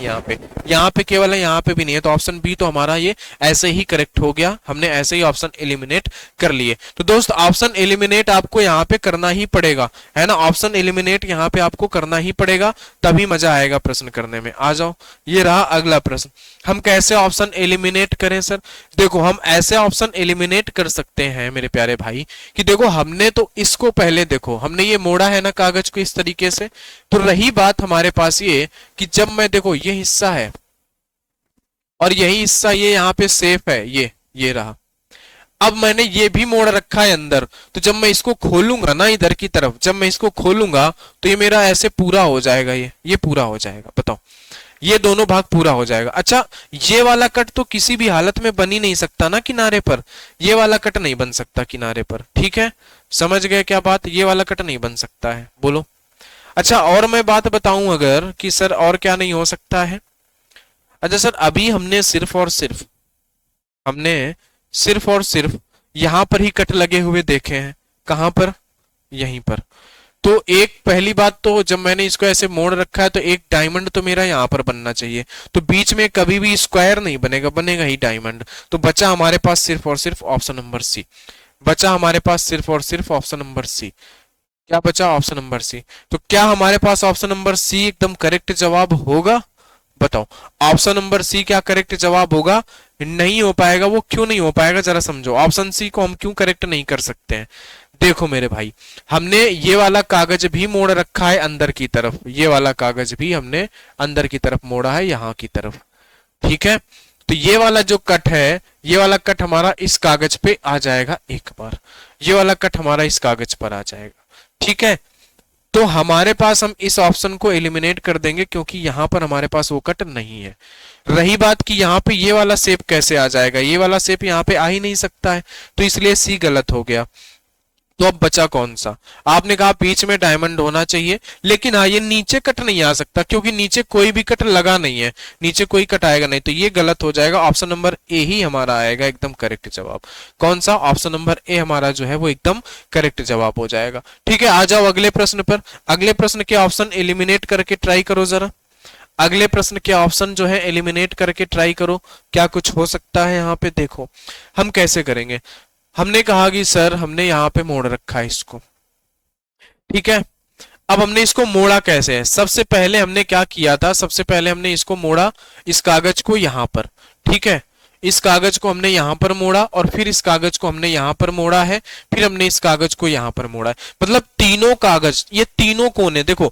यहाँ पे केवल है, यहाँ पे भी नहीं है, तो ऑप्शन बी तो हमारा ये ऐसे ही करेक्ट हो गया। हमने ऐसे ही ऑप्शन एलिमिनेट कर लिए। तो दोस्त ऑप्शन एलिमिनेट आपको यहाँ पे करना ही पड़ेगा, है ना, ऑप्शन एलिमिनेट यहाँ पे आपको करना ही पड़ेगा, तभी मजा आएगा प्रश्न करने में। आ जाओ, ये रहा अगला प्रश्न। हम कैसे ऑप्शन एलिमिनेट करें सर? देखो, हम ऐसे ऑप्शन एलिमिनेट कर सकते हैं मेरे प्यारे भाई कि देखो हमने तो इसको पहले देखो हमने ये मोड़ा है ना कागज को इस तरीके से, तो रही बात हमारे पास ये कि जब मैं देखो ये हिस्सा है और यही हिस्सा ये यहाँ पे सेफ है, ये रहा। अब मैंने ये भी मोड़ रखा है अंदर, तो जब मैं इसको खोलूंगा ना इधर की तरफ, जब मैं इसको खोलूंगा तो ये मेरा ऐसे पूरा हो जाएगा, ये पूरा हो जाएगा। बताओ, ये दोनों भाग पूरा हो जाएगा। अच्छा, ये वाला कट तो किसी भी हालत में बन ही नहीं सकता ना किनारे पर, ये वाला कट नहीं बन सकता किनारे पर, ठीक है, समझ गए क्या बात? ये वाला कट नहीं बन सकता है, बोलो। अच्छा, और मैं बात बताऊं अगर कि सर और क्या नहीं हो सकता है? अच्छा सर, अभी हमने सिर्फ और सिर्फ यहां पर ही कट लगे हुए देखे हैं। कहां पर? यहीं पर। तो एक पहली बात तो जब मैंने इसको ऐसे मोड़ रखा है तो एक डायमंड तो मेरा यहां पर बनना चाहिए, तो बीच में कभी भी स्क्वायर नहीं बनेगा, बनेगा ही डायमंड। तो बचा हमारे पास सिर्फ और सिर्फ ऑप्शन नंबर सी, बचा हमारे पास सिर्फ और सिर्फ ऑप्शन नंबर सी। क्या बचा? Option number C. तो क्या हमारे पास ऑप्शन नंबर सी एकदम करेक्ट जवाब होगा? बताओ, ऑप्शन नंबर सी क्या करेक्ट जवाब होगा? नहीं हो पाएगा। वो क्यों नहीं हो पाएगा, जरा समझो। ऑप्शन सी को हम क्यों करेक्ट नहीं कर सकते हैं? देखो मेरे भाई, हमने ये वाला कागज भी मोड़ रखा है अंदर की तरफ, ये वाला कागज भी हमने अंदर की तरफ मोड़ा है, यहां की तरफ, ठीक है। तो ये वाला जो कट है, ये वाला कट हमारा इस कागज पे आ जाएगा एक बार, ये वाला कट हमारा इस कागज पर आ जाएगा, ठीक है। तो हमारे पास हम इस ऑप्शन को एलिमिनेट कर देंगे क्योंकि यहां पर हमारे पास वो कट नहीं है। रही बात कि यहाँ पे ये वाला शेप कैसे आ जाएगा, ये वाला शेप यहाँ पे आ ही नहीं सकता है, तो इसलिए सी गलत हो गया। तो अब बचा कौन सा? आपने कहा बीच में डायमंड होना चाहिए, लेकिन हाँ ये नीचे कट नहीं आ सकता क्योंकि नीचे कोई भी कट लगा नहीं है, नीचे कोई कट आएगा नहीं, तो ये गलत हो जाएगा। ऑप्शन नंबर ए ही हमारा आएगा एकदम करेक्ट जवाब। कौन सा? ऑप्शन नंबर ए हमारा जो है वो एकदम करेक्ट जवाब हो जाएगा। ठीक है, आ जाओ अगले प्रश्न पर। अगले प्रश्न के ऑप्शन एलिमिनेट करके ट्राई करो जरा। अगले प्रश्न के ऑप्शन जो है एलिमिनेट करके ट्राई करो, क्या कुछ हो सकता है यहाँ पे। देखो हम कैसे करेंगे। हमने कहा कि सर हमने यहाँ पे मोड़ रखा है इसको, ठीक है। अब हमने इसको मोड़ा कैसे है? सबसे पहले हमने क्या किया था, सबसे पहले हमने इसको मोड़ा, इस कागज को यहाँ पर, ठीक है, इस कागज को हमने यहां पर मोड़ा और फिर इस कागज को हमने यहां पर मोड़ा है, फिर हमने इस कागज को यहां पर मोड़ा है। मतलब तीनों कागज, ये तीनों कोने, देखो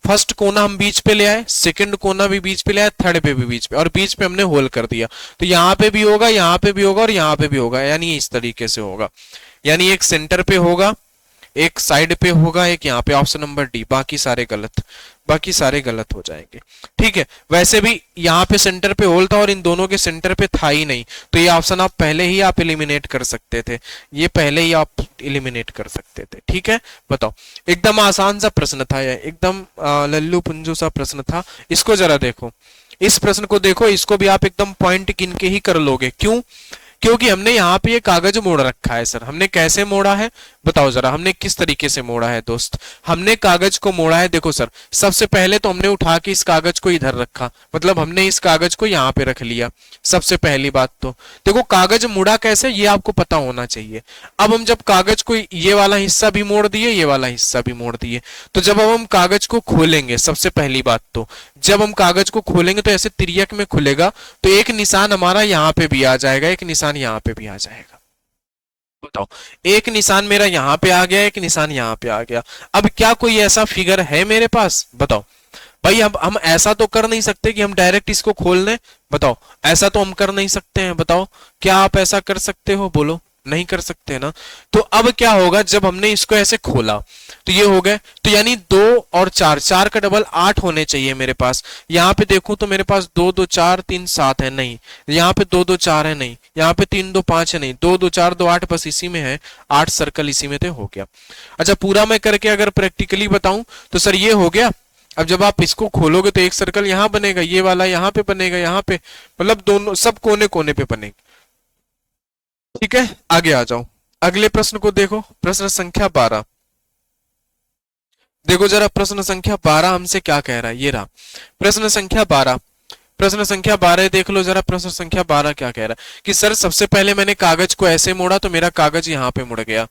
फर्स्ट कोना हम बीच पे ले आए, सेकंड कोना भी बीच पे ले आए, थर्ड पे भी बीच पे, और बीच पे हमने होल कर दिया। तो यहां पे भी होगा, यहां पे भी होगा और यहां पे भी होगा, यानी इस तरीके से होगा। यानी एक सेंटर पे होगा, एक साइड पे होगा, एक यहाँ पे। Option number D. बाकी सारे गलत, बाकी सारे गलत हो जाएंगे, ठीक है। वैसे भी यहाँ पे सेंटर पे होल था और इन दोनों के सेंटर पे था ही नहीं, तो ये ऑप्शन आप पहले ही आप एलिमिनेट कर सकते थे, ये पहले ही आप एलिमिनेट कर सकते थे, ठीक है। बताओ, एकदम आसान सा प्रश्न था ये, एकदम लल्लू पुंजू सा प्रश्न था। इसको जरा देखो, इस प्रश्न को देखो, इसको भी आप एकदम पॉइंट गिन के ही कर लोगे। क्यों? क्योंकि हमने यहाँ पे ये कागज मोड़ रखा है। सर हमने कैसे मोड़ा है बताओ जरा, हमने किस तरीके से मोड़ा है दोस्त? हमने कागज को मोड़ा है, देखो सर, सबसे पहले तो हमने उठा के इस कागज को इधर रखा, मतलब हमने इस कागज को यहाँ पे रख लिया। सबसे पहली बात तो देखो कागज मुड़ा कैसे, ये आपको पता होना चाहिए। अब हम जब कागज को ये वाला हिस्सा भी मोड़ दिए, ये वाला हिस्सा भी मोड़ दिए, तो जब अब हम कागज को खोलेंगे, सबसे पहली बात तो जब हम कागज को खोलेंगे तो ऐसे तिर्यक में खुलेगा, तो एक निशान हमारा यहाँ पे भी आ जाएगा, एक निशान यहाँ पे भी आ जाएगा। बताओ, एक निशान मेरा यहाँ पे आ गया, एक निशान यहाँ पे आ गया। अब क्या कोई ऐसा फिगर है मेरे पास? बताओ भाई, अब हम ऐसा तो कर नहीं सकते कि हम डायरेक्ट इसको खोल लें। बताओ, ऐसा तो हम कर नहीं सकते हैं। बताओ, क्या आप ऐसा कर सकते हो? बोलो, नहीं कर सकते ना। तो अब क्या होगा, जब हमने इसको ऐसे खोला तो ये हो गए, तो यानी 2 और 4, 4 का डबल 8 होने चाहिए मेरे पास। यहाँ पे देखूं तो मेरे पास 2 2 4 3 7 है, नहीं। यहाँ पे 2 2 4 है, नहीं। यहाँ पे 3 2 5 है, नहीं। 2 2 4 2 8 बस इसी में है, 8 सर्कल इसी में थे, हो गया। अच्छा पूरा मैं करके अगर प्रैक्टिकली बताऊं तो सर ये हो गया। अब जब आप इसको खोलोगे तो एक सर्कल यहां बनेगा, ये वाला यहां पे बनेगा, यहां पे, मतलब दोनों सब कोने कोने पे बनेंगे। ठीक है, आगे आ जाओ, अगले प्रश्न को देखो, प्रश्न संख्या 12। देखो जरा प्रश्न संख्या 12 हमसे क्या कह रहा है, ये रहा प्रश्न संख्या 12। प्रश्न संख्या 12 देख लो जरा, प्रश्न संख्या 12 क्या कह रहा है कि सर सबसे पहले मैंने कागज को ऐसे मोड़ा तो मेरा कागज यहाँ पे मुड़ गया।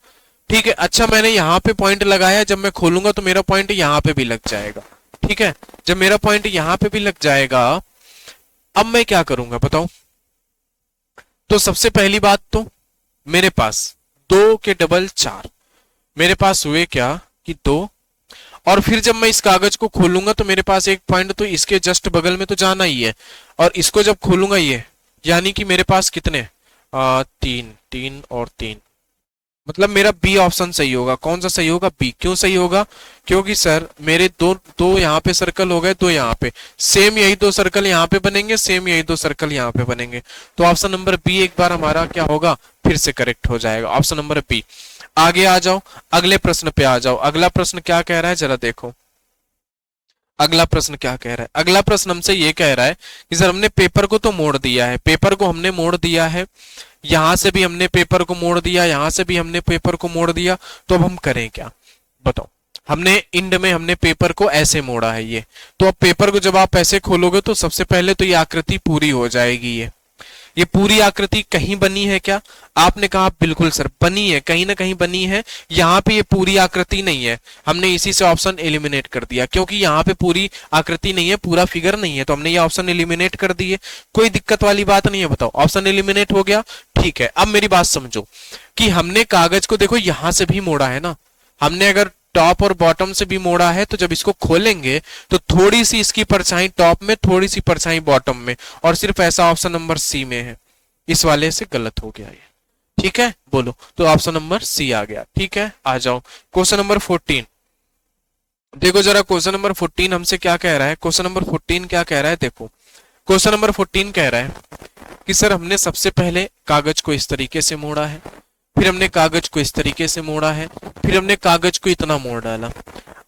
ठीक है, अच्छा मैंने यहाँ पे पॉइंट लगाया, जब मैं खोलूंगा तो मेरा पॉइंट यहाँ पे भी लग जाएगा। ठीक है, जब मेरा पॉइंट यहाँ पे भी लग जाएगा, अब मैं क्या करूंगा बताओ। तो सबसे पहली बात तो मेरे पास 2 के डबल 4, मेरे पास हुए क्या कि 2, और फिर जब मैं इस कागज को खोलूंगा तो मेरे पास एक पॉइंट तो इसके जस्ट बगल में तो जाना ही है, और इसको जब खोलूंगा ये, यानी कि मेरे पास कितने 3 3 और 3, मतलब मेरा बी ऑप्शन सही होगा। कौन सा सही होगा, बी। क्यों सही होगा, क्योंकि सर मेरे दो दो यहाँ पे सर्कल हो गए, दो यहाँ पे, सेम यही 2 सर्कल यहाँ पे बनेंगे, सेम यही 2 सर्कल यहाँ पे बनेंगे। तो ऑप्शन नंबर बी एक बार हमारा क्या होगा, फिर से करेक्ट हो जाएगा, ऑप्शन नंबर बी। आगे आ जाओ, अगले प्रश्न पे आ जाओ। अगला प्रश्न क्या कह रहा है जरा देखो, अगला प्रश्न क्या कह रहा है। अगला प्रश्न हमसे ये कह रहा है कि सर हमने पेपर को तो मोड़ दिया है, पेपर को हमने मोड़ दिया है, यहां से भी हमने पेपर को मोड़ दिया, यहां से भी हमने पेपर को मोड़ दिया, तो अब हम करें क्या बताओ। हमने इंड में हमने पेपर को ऐसे मोड़ा है ये, तो अब पेपर को जब आप ऐसे खोलोगे तो सबसे पहले तो ये आकृति पूरी हो जाएगी। ये पूरी आकृति कहीं बनी है क्या, आपने कहा बिल्कुल सर बनी है, कहीं ना कहीं बनी है। यहाँ पे ये पूरी आकृति नहीं है, हमने इसी से ऑप्शन एलिमिनेट कर दिया, क्योंकि यहाँ पे पूरी आकृति नहीं है, पूरा फिगर नहीं है, तो हमने ये ऑप्शन एलिमिनेट कर दिए। कोई दिक्कत वाली बात नहीं है, बताओ ऑप्शन एलिमिनेट हो गया। ठीक है, अब मेरी बात समझो कि हमने कागज को देखो यहां से भी मोड़ा है ना, हमने अगर टॉप और बॉटम से भी मोड़ा है, तो जब इसको खोलेंगे तो थोड़ी सी इसकी परछाई टॉप में, थोड़ी सी परछाई बॉटम में, और सिर्फ ऐसा ऑप्शन नंबर सी में है। इस वाले से गलत हो गया ये। ठीक है, बोलो, तो ऑप्शन नंबर सी आ गया। ठीक है, आ जाओ क्वेश्चन नंबर 14। देखो जरा क्वेश्चन नंबर 14 हमसे क्या कह रहा है, क्वेश्चन नंबर 14 क्या कह रहा है, देखो क्वेश्चन नंबर 14 कह रहा है कि सर हमने सबसे पहले कागज को इस तरीके से मोड़ा है, फिर हमने कागज को इस तरीके से मोड़ा है, फिर हमने कागज को इतना मोड़ डाला।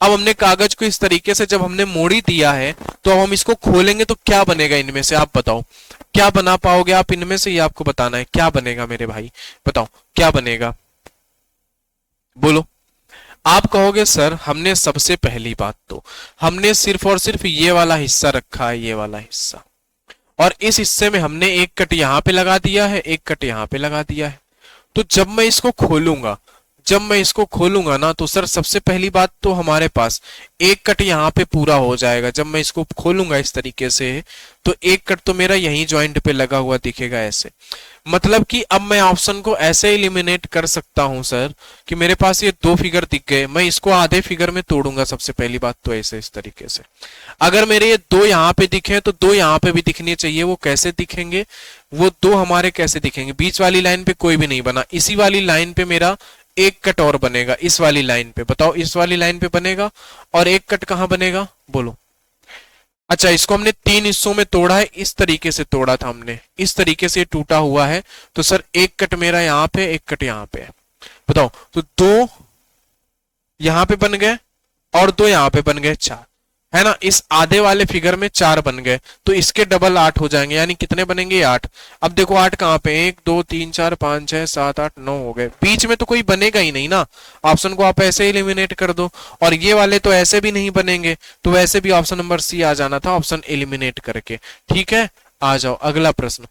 अब हमने कागज को इस तरीके से जब हमने मोड़ ही दिया है, तो अब हम इसको खोलेंगे तो क्या बनेगा इनमें से, आप बताओ क्या बना पाओगे आप इनमें से, ये आपको बताना है क्या बनेगा मेरे भाई, बताओ क्या बनेगा, बोलो। आप कहोगे सर हमने सबसे पहली बात तो हमने सिर्फ और सिर्फ ये वाला हिस्सा रखा है, ये वाला हिस्सा, और इस हिस्से में हमने एक कट यहाँ पे लगा दिया है, एक कट यहाँ पे लगा दिया है। तो जब मैं इसको खोलूंगा, जब मैं इसको खोलूंगा ना, तो सर सबसे पहली बात तो हमारे पास एक कट यहाँ पे पूरा हो जाएगा। जब मैं इसको खोलूंगा इस तरीके से, तो एक कट तो मेरा यही जॉइंट पे लगा हुआ दिखेगा ऐसे, मतलब कि अब मैं ऑप्शन को ऐसे एलिमिनेट कर सकता हूं सर कि मेरे पास ये 2 फिगर दिख गए, मैं इसको आधे फिगर में तोड़ूंगा सबसे पहली बात तो ऐसे, इस तरीके से। अगर मेरे ये 2 यहाँ पे दिखे तो 2 यहाँ पे भी दिखने चाहिए। वो कैसे दिखेंगे, वो 2 हमारे कैसे दिखेंगे, बीच वाली लाइन पे कोई भी नहीं बना, इसी वाली लाइन पे मेरा एक कट और बनेगा, इस वाली लाइन पे, बताओ इस वाली लाइन पे बनेगा, और एक कट कहां बनेगा बोलो। अच्छा इसको हमने 3 हिस्सों में तोड़ा है, इस तरीके से तोड़ा था हमने, इस तरीके से टूटा हुआ है, तो सर एक कट मेरा यहाँ पे, एक कट यहाँ पे है, बताओ। तो 2 यहाँ पे बन गए और 2 यहाँ पे बन गए, 4 है ना। इस आधे वाले फिगर में 4 बन गए, तो इसके डबल 8 हो जाएंगे, यानी कितने बनेंगे 8। अब देखो 8 कहाँ पे, 1 2 3 4 5 6 7 8 9 हो गए, बीच में तो कोई बनेगा ही नहीं ना, ऑप्शन को आप ऐसे एलिमिनेट कर दो। और ये वाले तो ऐसे भी नहीं बनेंगे, तो वैसे भी ऑप्शन नंबर सी आ जाना था, ऑप्शन एलिमिनेट करके। ठीक है, आ जाओ अगला प्रश्न,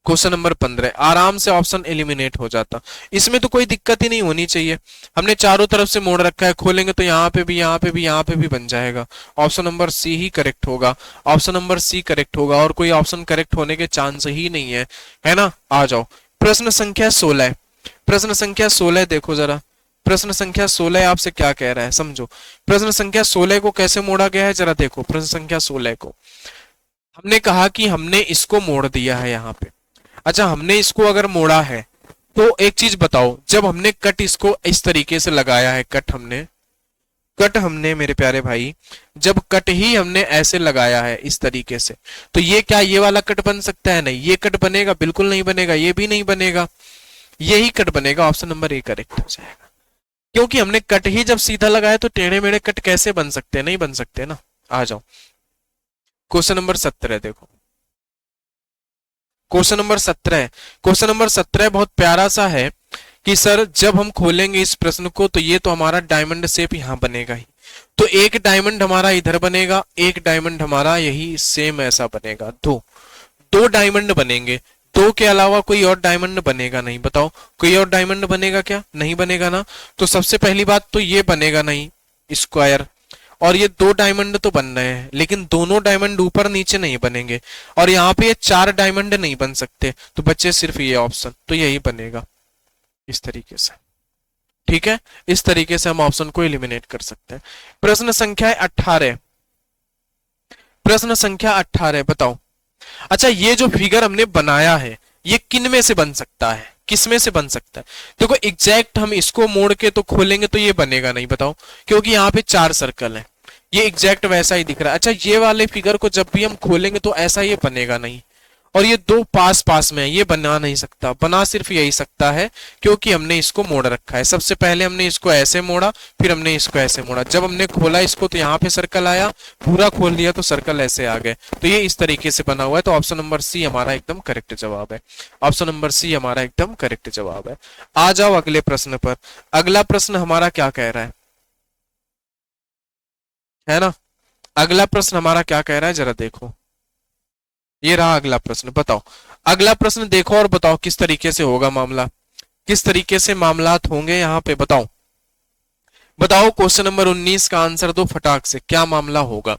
क्वेश्चन नंबर 15। आराम से ऑप्शन एलिमिनेट हो जाता, इसमें तो कोई दिक्कत ही नहीं होनी चाहिए। हमने चारों तरफ से मोड़ रखा है, खोलेंगे तो यहाँ पे भी, यहाँ पे भी, यहाँ पे भी बन जाएगा। ऑप्शन नंबर सी ही करेक्ट होगा, ऑप्शन नंबर सी करेक्ट होगा, और कोई ऑप्शन करेक्ट होने के चांस ही नहीं है ना। आ जाओ प्रश्न संख्या 16। प्रश्न संख्या 16 देखो जरा, प्रश्न संख्या 16 आपसे क्या कह रहा है समझो। प्रश्न संख्या 16 को कैसे मोड़ा गया है जरा देखो। प्रश्न संख्या 16 को हमने कहा कि हमने इसको मोड़ दिया है यहाँ पे। अच्छा हमने इसको अगर मोड़ा है तो एक चीज बताओ, जब हमने कट इसको इस तरीके से लगाया है, कट हमने मेरे प्यारे भाई, जब कट ही हमने ऐसे लगाया है इस तरीके से, तो ये क्या ये वाला कट बन सकता है? नहीं, ये कट बनेगा? बिल्कुल नहीं बनेगा, ये भी नहीं बनेगा, यही कट बनेगा। ऑप्शन नंबर ए करेक्ट हो जाएगा, क्योंकि हमने कट ही जब सीधा लगाया तो टेढ़े मेढ़े कट कैसे बन सकते हैं? नहीं बन सकते ना। आ जाओ क्वेश्चन नंबर 17 देखो, क्वेश्चन नंबर 17, क्वेश्चन नंबर 17 बहुत प्यारा सा है कि सर जब हम खोलेंगे इस प्रश्न को तो ये तो हमारा डायमंड शेप यहां बनेगा ही, तो एक डायमंड हमारा इधर बनेगा, एक डायमंड हमारा यही सेम ऐसा बनेगा, दो दो डायमंड बनेंगे, दो के अलावा कोई और डायमंड बनेगा नहीं। बताओ कोई और डायमंड बनेगा क्या? नहीं बनेगा ना। तो सबसे पहली बात तो ये बनेगा नहीं स्क्वायर, और ये दो डायमंड तो बन रहे हैं लेकिन दोनों डायमंड ऊपर नीचे नहीं बनेंगे, और यहाँ पे ये चार डायमंड नहीं बन सकते, तो बच्चे सिर्फ ये ऑप्शन, तो यही बनेगा इस तरीके से। ठीक है, इस तरीके से हम ऑप्शन को एलिमिनेट कर सकते हैं। प्रश्न संख्या 18, प्रश्न संख्या 18 बताओ। अच्छा, ये जो फिगर हमने बनाया है ये किन में से बन सकता है, किस में से बन सकता है? देखो एग्जैक्ट हम इसको मोड़ के तो खोलेंगे तो ये बनेगा नहीं, बताओ, क्योंकि यहाँ पे चार सर्कल है, ये एग्जैक्ट वैसा ही दिख रहा है। अच्छा, ये वाले फिगर को जब भी हम खोलेंगे तो ऐसा ये बनेगा नहीं, और ये दो पास पास में है, ये बना नहीं सकता, बना सिर्फ यही सकता है क्योंकि हमने इसको मोड़ रखा है। सबसे पहले हमने इसको ऐसे मोड़ा, फिर हमने इसको ऐसे मोड़ा, जब हमने खोला इसको तो यहाँ पे सर्कल आया, पूरा खोल दिया तो सर्कल ऐसे आ गए, तो ये इस तरीके से बना हुआ है। तो ऑप्शन नंबर सी हमारा एकदम करेक्ट जवाब है, ऑप्शन नंबर सी हमारा एकदम करेक्ट जवाब है। आ जाओ अगले प्रश्न पर। अगला प्रश्न हमारा क्या कह रहा है ना? अगला प्रश्न हमारा क्या कह रहा है, जरा देखो, ये रहा अगला प्रश्न। बताओ अगला प्रश्न देखो और बताओ किस तरीके से होगा मामला, किस तरीके से मामलात होंगे यहाँ पे। बताओ बताओ क्वेश्चन नंबर 19 का आंसर दो फटाक से, क्या मामला होगा?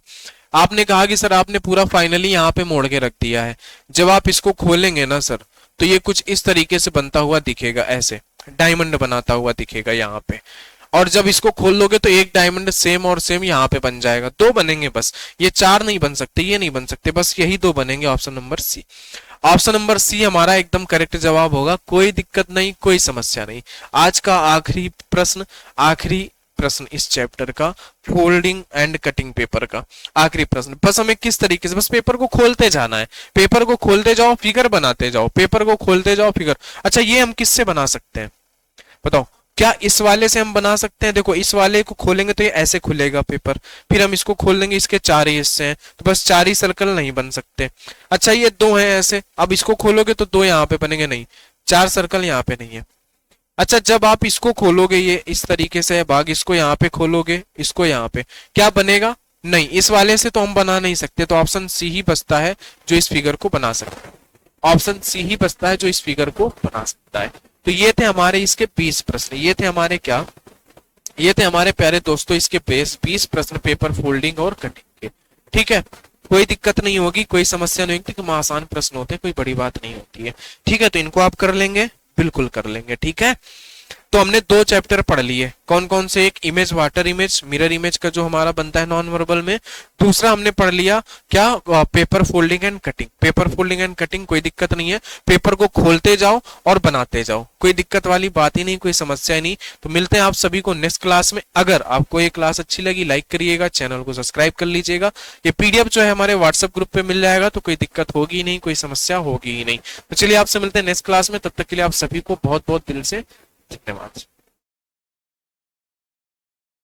आपने कहा कि सर आपने पूरा फाइनली यहाँ पे मोड़ के रख दिया है, जब आप इसको खोलेंगे ना सर तो ये कुछ इस तरीके से बनता हुआ दिखेगा, ऐसे डायमंड बनाता हुआ दिखेगा यहाँ पे, और जब इसको खोल लोगे तो एक डायमंड सेम और सेम यहाँ पे बन जाएगा, दो बनेंगे बस, ये चार नहीं बन सकते, ये नहीं बन सकते, बस यही दो बनेंगे। Option number C, option number C हमारा एकदम करेक्ट जवाब होगा, कोई दिक्कत नहीं, कोई समस्या नहीं। आज का आखिरी प्रश्न, आखिरी प्रश्न इस चैप्टर का, फोल्डिंग एंड कटिंग पेपर का आखिरी प्रश्न। बस हमें किस तरीके से, बस पेपर को खोलते जाना है, पेपर को खोलते जाओ, फिगर बनाते जाओ, पेपर को खोलते जाओ, फिगर। अच्छा, ये हम किससे बना सकते हैं बताओ? क्या इस वाले से हम बना सकते हैं? देखो इस वाले को खोलेंगे तो ये ऐसे खुलेगा पेपर, फिर हम इसको खोल लेंगे, इसके चार ही हिस्से हैं तो बस चार ही सर्कल नहीं बन सकते। अच्छा, ये दो हैं ऐसे, अब इसको खोलोगे तो दो यहाँ पे बनेंगे, नहीं, चार सर्कल यहाँ पे नहीं है। अच्छा, जब आप इसको खोलोगे ये इस तरीके से है भाग, इसको यहाँ पे खोलोगे, इसको यहाँ पे, क्या बनेगा? नहीं, इस वाले से तो हम बना नहीं सकते, तो ऑप्शन सी ही बचता है जो इस फिगर को बना सकता है, ऑप्शन सी ही बचता है जो इस फिगर को बना सकता है। तो ये थे हमारे इसके 20 प्रश्न, ये थे हमारे क्या, ये थे हमारे प्यारे दोस्तों इसके 20 प्रश्न पेपर फोल्डिंग और कटिंग के। ठीक है, कोई दिक्कत नहीं होगी, कोई समस्या नहीं होगी, क्योंकि आसान प्रश्न होते हैं, कोई बड़ी बात नहीं होती है। ठीक है, तो इनको आप कर लेंगे, बिल्कुल कर लेंगे। ठीक है, तो हमने दो चैप्टर पढ़ लिए, कौन कौन से? एक image, water image, mirror image का जो हमारा बनता है नॉन वर्बल में। दूसरा हमने पढ़ लिया क्या, paper folding and cutting. Paper folding and cutting कोई दिक्कत नहीं है, पेपर को खोलते जाओ और बनाते जाओ, कोई दिक्कत वाली बात ही नहीं, कोई समस्या ही नहीं। तो मिलते हैं आप सभी को नेक्स्ट क्लास में। अगर आपको ये क्लास अच्छी लगी लाइक करिएगा, चैनल को सब्सक्राइब कर लीजिएगा। ये पीडीएफ जो है हमारे व्हाट्सएप ग्रुप पे मिल जाएगा, तो कोई दिक्कत होगी ही नहीं, कोई समस्या होगी ही नहीं। तो चलिए आपसे मिलते हैं नेक्स्ट क्लास में, तब तक के लिए आप सभी को बहुत बहुत दिल से धन्यवाद।